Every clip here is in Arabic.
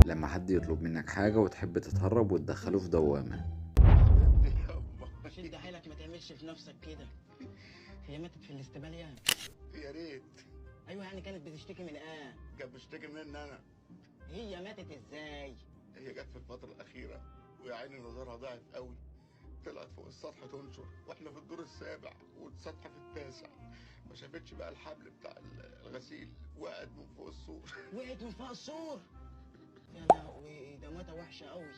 لما حد يطلب منك حاجة وتحب تتهرب وتدخله في دوامة. شد حيلك، ما تعملش في نفسك كده. هي ماتت في الاستبال يعني؟ يا ريت. ايوه، يعني كانت بتشتكي من كانت بتشتكي مني انا. هي ماتت ازاي؟ هي جت في الفترة الأخيرة ويا عيني نظرها ضاعف قوي. طلعت فوق السطح تنشر واحنا في الدور السابع والسطح في التاسع. ما شافتش بقى الحبل بتاع الغسيل، وقعت من فوق السور. وقعت من فوق السور؟ يا لهوي، ده موتة وحشة قوي.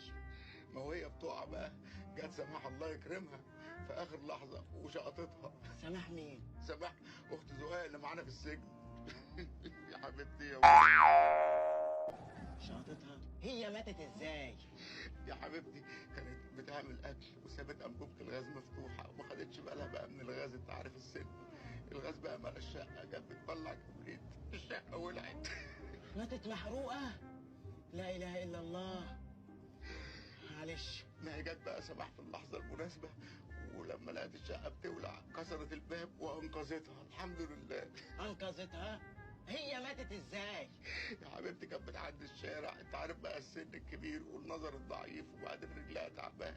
ما هو هي بتقع بقى، جت سماح الله يكرمها في آخر لحظة وشقطتها. سامح مين؟ سماح أخت زهير اللي معانا في السجن. يا حبيبتي يا شقطتها؟ هي ماتت ازاي؟ يا حبيبتي كانت بتعمل اكل وسابت انبوبه الغاز مفتوحه وما خدتش بالها بقى من الغاز. انت عارف السن، الغاز بقى مال الشقه، جت بتطلع كبريت الشقه ولعت. ماتت محروقة؟ لا اله الا الله. معلش. ما هي جت بقى سماح في اللحظه المناسبه، ولما لقت الشقه بتولع كسرت الباب وانقذتها الحمد لله. انقذتها؟ هي ماتت ازاي؟ يا حبيبتي كانت بتعدي الشارع، انت عارف بقى السن الكبير والنظر الضعيف وبعدين رجلها تعبانه،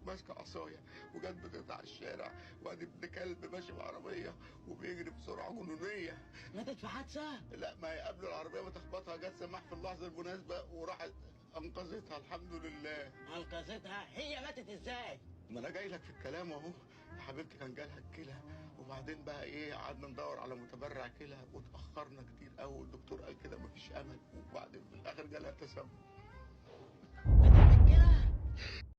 ماسكه عصايه وجت بتقطع الشارع، وبعدين ابن كلب ماشي بعربيه وبيجري بسرعه جنونيه. ماتت في حادثة؟ لا، ما هي قبل العربيه ما تخبطها جت سماح في اللحظه المناسبه وراحت انقذتها الحمد لله. انقذتها؟ هي ماتت ازاي؟ ما انا جاي لك في الكلام اهو. يا حبيبتي كان جالها الكلى، وبعدين بقى ايه، قعدنا ندور على متبرع كلى واتاخرنا كتير قوي، والدكتور قال كده مفيش امل، وبعدين في الاخر جالها تسمم. ماتت بالكلى؟